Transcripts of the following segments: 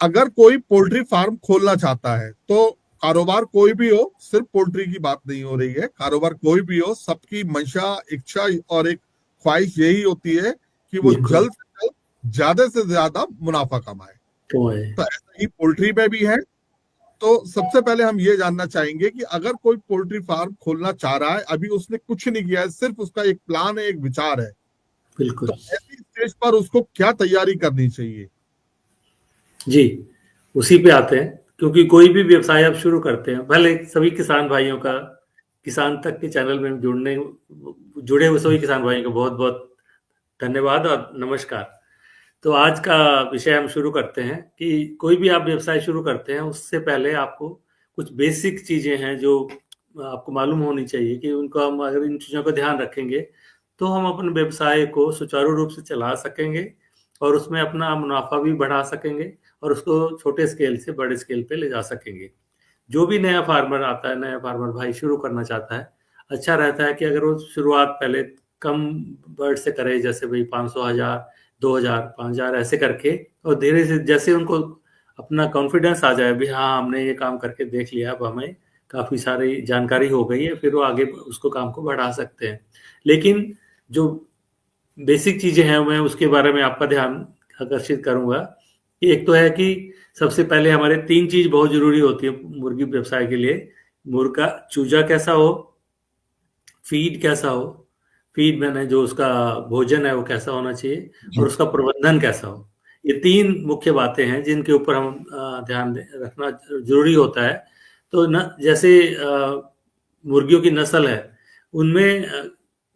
अगर कोई poultry farm खोलना चाहता है तो कारोबार कोई भी हो, सिर्फ पोल्ट्री की बात नहीं हो रही है, कारोबार कोई भी हो, सबकी मंशा, इच्छा और एक ख्वाहिश यही होती है कि वो बिल्कुल। जल्द से जल्द ज्यादा से ज्यादा मुनाफा कमाए। तो है। तो ऐसा ही पोल्ट्री में भी है। तो सबसे पहले हम ये जानना चाहेंगे कि अगर कोई पोल्ट्री फार्म खोलना चाह रहा है, अभी उसने कुछ नहीं किया है, सिर्फ उसका एक प्लान है, एक विचार है, बिल्कुल। तो ऐसी स्टेज पर उसको क्या तैयारी करनी चाहिए? जी, उसी पे आते हैं, क्योंकि कोई भी व्यवसाय आप शुरू करते हैं, पहले सभी किसान भाइयों का, किसान तक के चैनल में जुड़े हुए सभी किसान भाइयों को बहुत-बहुत धन्यवाद और नमस्कार। तो आज का विषय हम शुरू करते हैं कि कोई भी आप व्यवसाय शुरू करते हैं, उससे पहले आपको कुछ बेसिक चीज़ें हैं जो आपको मालूम होनी चाहिए कि उनको हम अगर इन चीज़ों का ध्यान रखेंगे, तो हम अपने व्यवसाय को सुचारू रूप से चला सकेंगे और उसमें अपना मुनाफ़ा भी बढ़ा सकेंगे और उसको छोटे स्केल से बड़े स्केल पे ले जा सकेंगे। जो भी नया फार्मर आता है, नया फार्मर भाई शुरू करना चाहता है, अच्छा रहता है कि अगर वो शुरुआत पहले कम बर्ड से करे, जैसे भई 500, 1000, 2000, 5000 ऐसे करके, और धीरे से जैसे उनको अपना कॉन्फिडेंस आ जाए भी हाँ, हमने ये काम करके देख लिया, अब हमें काफ़ी सारी जानकारी हो गई है, फिर वो आगे उसको काम को बढ़ा सकते हैं। लेकिन जो बेसिक चीज़ें हैं, मैं उसके बारे में आपका ध्यान आकर्षित करूँगा कि एक तो है कि सबसे पहले हमारे 3 चीज़ बहुत ज़रूरी होती है मुर्गी व्यवसाय के लिए। मुर्गा चूजा कैसा हो, फीड कैसा हो, फीड मैंने जो उसका भोजन है वो कैसा होना चाहिए, और जी। उसका प्रबंधन कैसा हो। ये 3 मुख्य बातें हैं जिनके ऊपर हम ध्यान रखना ज़रूरी होता है। तो न जैसे मुर्गियों की नस्ल है, उनमें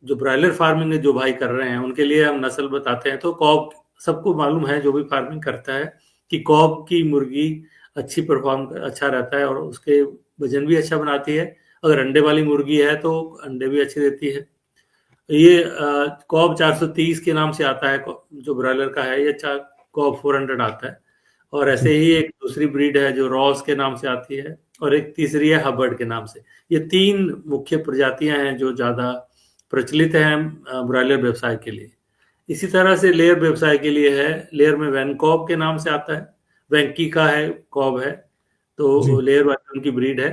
जो ब्रॉयलर फार्मिंग जो भाई कर रहे हैं, उनके लिए हम नस्ल बताते हैं। तो कॉक सबको मालूम है, जो भी फार्मिंग करता है, कि कॉक की मुर्गी अच्छा रहता है और उसके वजन भी अच्छा बनाती है। अगर अंडे वाली मुर्गी है तो अंडे भी अच्छे देती है। ये कॉब 430 के नाम से आता है, जो ब्रॉयलर का है, ये कॉब 400 आता है। और ऐसे ही एक दूसरी ब्रीड है जो रॉस के नाम से आती है, और एक तीसरी है हबर्ड के नाम से। ये 3 मुख्य प्रजातियां हैं जो ज़्यादा प्रचलित हैं ब्रॉयलर व्यवसाय के लिए। इसी तरह से लेयर व्यवसाय के लिए है, लेयर में वैनकॉब के नाम से आता है, वेंकी का है, कॉब है, तो जी। लेयर वाली उनकी ब्रीड है।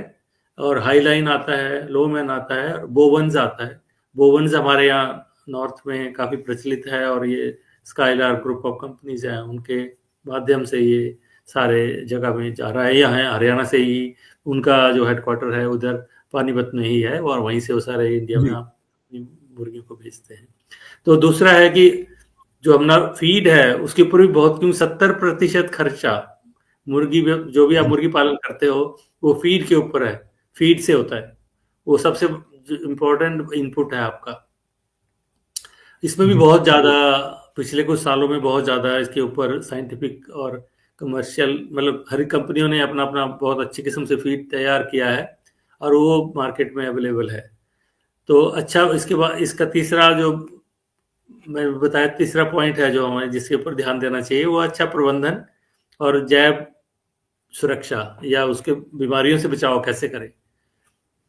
और हाईलाइन आता है, लोमैन आता है, और बोवन्स आता है। बोवन्स हमारे यहाँ नॉर्थ में काफ़ी प्रचलित है, और ये स्काईलार ग्रुप ऑफ कंपनीज हैं, उनके माध्यम से ये सारे जगह में जा रहा है। यहाँ हरियाणा से ही उनका जो हेडक्वार्टर है उधर पानीपत में ही है, और वहीं से वो सारे इंडिया में जी। आप अपनी मुर्गियों को भेजते हैं। तो दूसरा है कि जो अपना फीड है उसके ऊपर भी बहुत, क्यों 70% खर्चा जो भी आप जी। मुर्गी पालन करते हो, वो फीड के ऊपर है, फीड से होता है। वो सबसे इम्पोर्टेंट इनपुट है आपका। इसमें भी जी। बहुत ज़्यादा पिछले कुछ सालों में बहुत ज़्यादा इसके ऊपर साइंटिफिक और कमर्शियल, मतलब हर कंपनियों ने अपना अपना बहुत अच्छी किस्म से फीड तैयार किया है, और वो मार्केट में अवेलेबल है। तो अच्छा, इसके बाद इसका तीसरा जो मैं बताया, तीसरा पॉइंट है जो हमें जिसके ऊपर ध्यान देना चाहिए, वो अच्छा प्रबंधन और जैव सुरक्षा, या उसके बीमारियों से बचाव कैसे करें।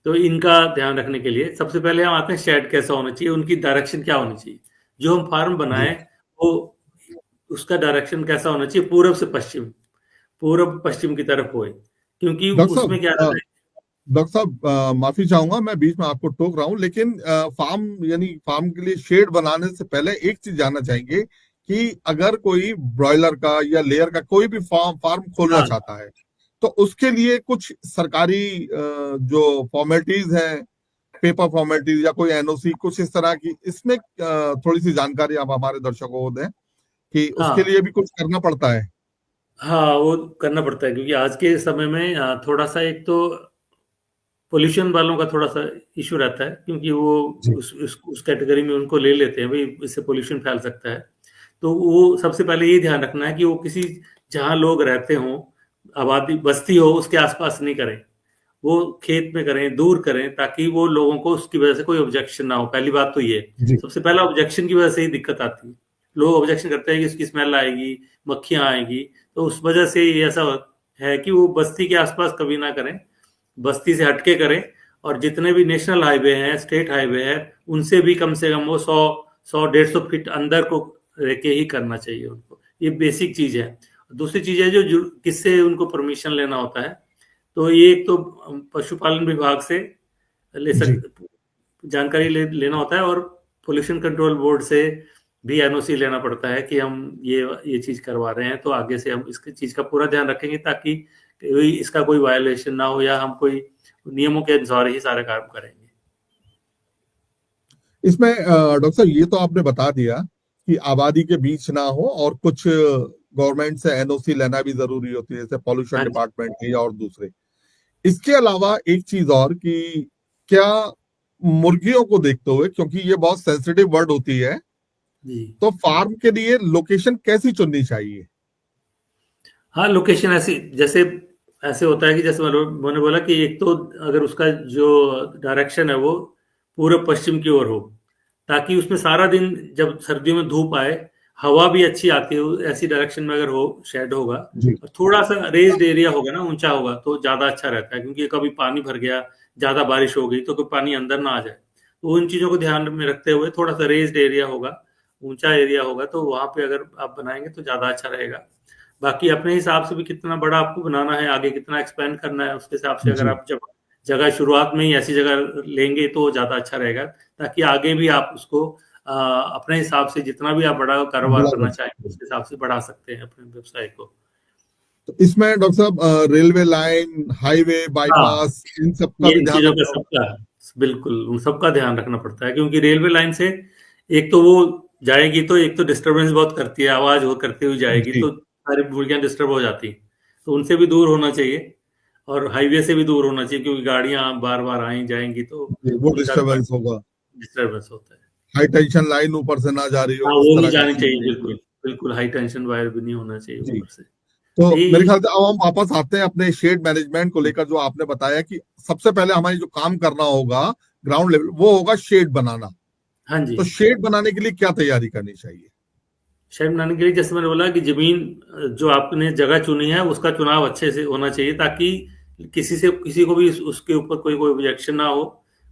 तो इनका ध्यान रखने के लिए सबसे पहले हम आते हैं शेड कैसा होना चाहिए, उनकी डायरेक्शन क्या होनी चाहिए। जो हम फार्म जी। बनाएं, वो उसका डायरेक्शन कैसा होना चाहिए, पूरब से पश्चिम, पूरब पश्चिम की तरफ होए, क्योंकि डॉक्टर उसमें क्या रहता साहब, है। डॉक्टर साहब, माफी चाहूंगा, मैं बीच में आपको टोक रहा हूँ, लेकिन फार्म यानी फार्म के लिए शेड बनाने से पहले एक चीज जानना चाहेंगे कि अगर कोई ब्रॉयलर का या लेयर का कोई भी फार्म फार्म खोलना हाँ, चाहता है, तो उसके लिए कुछ सरकारी जो फॉर्मेलिटीज हैं, पेपर फॉर्मेलिटीज या कोई एनओसी, कुछ इस तरह की, इसमें थोड़ी सी जानकारी आप हमारे दर्शकों को दें कि उसके हाँ, लिए भी कुछ करना पड़ता है। हाँ, वो करना पड़ता है, क्योंकि आज के समय में थोड़ा-सा एक तो पॉल्यूशन वालों का थोड़ा-सा इश्यू रहता है, क्योंकि वो जी। उस कैटेगरी में उनको ले लेते हैं, भई इससे पॉल्यूशन फैल सकता है। तो वो सबसे पहले ये ध्यान रखना है कि वो किसी, जहाँ लोग रहते हों, आबादी बस्ती हो, उसके आस-पास नहीं करें। वो खेत में करें, दूर करें, ताकि वो लोगों को उसकी वजह से कोई ऑब्जेक्शन ना हो। पहली बात तो ये, जी। सबसे पहला ऑब्जेक्शन की वजह से ही दिक्कत आती है। लोग ऑब्जेक्शन करते हैं कि उसकी स्मेल आएगी, मक्खियाँ आएँगी, तो उस वजह से ये ऐसा है कि वो बस्ती के आस-पास कभी ना करें, बस्ती से हट के करें। और जितने भी नेशनल हाईवे हैं, स्टेट हाईवे हैं, उनसे भी कम से कम वो 100, 100, 150 फीट अंदर को रह के ही करना चाहिए उनको। ये बेसिक चीज़ है। दूसरी चीज़ है जो किससे उनको परमिशन लेना होता है, तो ये एक तो पशुपालन विभाग से जानकारी लेना होता है, और पोल्यूशन कंट्रोल बोर्ड से भी एनओसी लेना पड़ता है कि हम ये चीज़ करवा रहे हैं, तो आगे से हम इसकी चीज़ का पूरा ध्यान रखेंगे ताकि इसका कोई वायलेशन ना हो, या हम कोई नियमों के अनुसार ही सारे काम करेंगे। इसमें डॉक्टर साहब ये तो आपने बता दिया कि आबादी के बीच ना हो, और कुछ गवर्नमेंट से एनओसी लेना भी जरूरी होती है, जैसे पॉल्यूशन डिपार्टमेंट की और दूसरे। इसके अलावा एक चीज और कि क्या मुर्गियों को देखते हुए, क्योंकि ये बहुत सेंसिटिव वर्ड होती है, तो फार्म के लिए लोकेशन कैसी चुननी चाहिए? हाँ, लोकेशन ऐसे होता है कि जैसे मैंने बोला कि एक तो अगर उसका जो डायरेक्शन है वो पूरे पश्चिम की ओर हो, ताकि उसमें सारा दिन जब सर्दियों में धूप आए, हवा भी अच्छी आती हो, ऐसी डायरेक्शन में अगर हो शेड होगा, और थोड़ा सा रेज्ड एरिया होगा ना, ऊंचा होगा, तो ज्यादा अच्छा रहता है, क्योंकि कभी पानी भर गया, ज्यादा बारिश हो गई तो कोई पानी अंदर ना आ जाए। तो उन चीजों को ध्यान में रखते हुए थोड़ा सा रेज्ड एरिया होगा, ऊंचा एरिया होगा, तो वहां पे अगर आप बनाएंगे तो ज्यादा अच्छा रहेगा। बाकी अपने हिसाब से भी कितना बड़ा आपको बनाना है, आगे कितना एक्सपेंड करना है, उसके हिसाब से अगर आप जब जगह शुरुआत में ही ऐसी जगह लेंगे तो ज्यादा अच्छा रहेगा, ताकि आगे भी आप उसको अपने हिसाब से जितना भी आप बड़ा कारोबार करना चाहेंगे उसके हिसाब से बढ़ा सकते हैं अपने व्यवसाय को। तो इसमें डॉक्टर साहब रेलवे लाइन, हाईवे, बाईपास, इन सब का भी ध्यान सबका बिल्कुल उन सबका ध्यान रखना पड़ता है, क्योंकि रेलवे लाइन से एक तो वो जाएगी तो एक तो डिस्टरबेंस बहुत करती है, आवाज वो करती हुई जाएगी, तो सारी मुर्गियां डिस्टर्ब हो जाती, तो उनसे भी दूर होना चाहिए, और हाईवे से भी दूर होना चाहिए, क्योंकि गाड़ियां बार बार आई जाएंगी तो वो डिस्टरबेंस होता है। हाई टेंशन लाइन ऊपर से ना जा रही हो, वो नहीं जानी चाहिए, बिल्कुल हाई टेंशन वायर भी नहीं होना चाहिए ऊपर से। तो मेरे ख्याल से अब हम वापस आते हैं अपने शेड मैनेजमेंट को लेकर, जो आपने बताया कि सबसे पहले हमारी जो काम करना होगा ग्राउंड लेवल, वो होगा शेड बनाना। हाँ जी। तो शेड बनाने के लिए क्या तैयारी करनी चाहिए? शेड बनाने के लिए जैसे मैंने बोला कि जमीन जो आपने जगह चुनी है उसका चुनाव अच्छे से होना चाहिए, ताकि किसी को भी उसके ऊपर कोई ऑब्जेक्शन ना हो,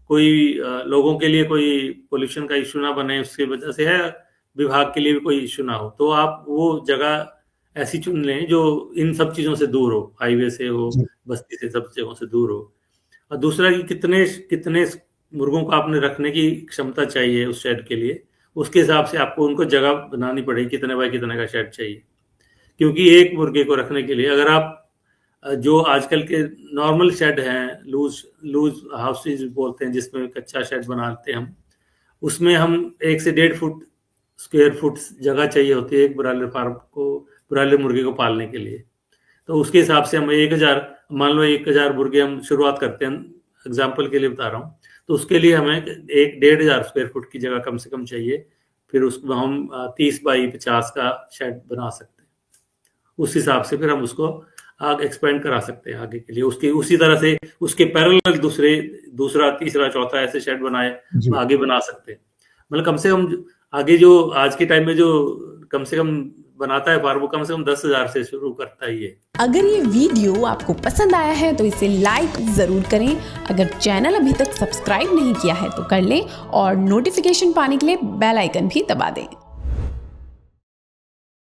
कोई लोगों के लिए कोई पोल्यूशन का इश्यू ना बने, उसकी वजह से है विभाग के लिए भी कोई इश्यू ना हो। तो आप वो जगह ऐसी चुन लें जो इन सब चीजों से दूर हो, हाईवे से हो, बस्ती से, सब जगहों से दूर हो। और दूसरा कि कितने मुर्गों को आपने रखने की क्षमता चाहिए उस शेड के लिए, उसके हिसाब से आपको उनको जगह बनानी पड़ेगी, कितने बाय कितने का शेड चाहिए। क्योंकि एक मुर्गे को रखने के लिए अगर आप जो आजकल के नॉर्मल शेड हैं, लूज हाउसेज बोलते हैं, जिसमें कच्चा शेड बनाते हैं हम, उसमें हम 1 से 1.5 फुट स्क्वायर फुट जगह चाहिए होती है एक ब्रायलर मुर्गे को पालने के लिए। तो उसके हिसाब से हम 1000, मान लो 1000 मुर्गे हम शुरुआत करते हैं, एग्जाम्पल के लिए बता रहा हूँ, तो उसके लिए हमें 1500 स्क्वायर फुट की जगह कम से कम चाहिए। फिर उसमें हम 30 बाई 50 का शेड बना सकते हैं। उस हिसाब से फिर हम उसको आगे एक्सपेंड करा सकते हैं आगे के लिए। उसी तरह से उसके पैरेलल दूसरा, तीसरा, चौथा ऐसे शेड बनाए आगे बना सकते हैं। मतलब कम से कम आगे जो आज के टाइम में जो कम से कम बनाता है फार्म, वो कम से कम 10,000 से शुरू करता ही है। अगर ये वीडियो आपको पसंद आया है तो इसे लाइक जरूर करें। अगर चैनल अभी तक सब्सक्राइब नहीं किया है तो कर लें, और नोटिफिकेशन पाने के लिए बेल आइकन भी दबा दें।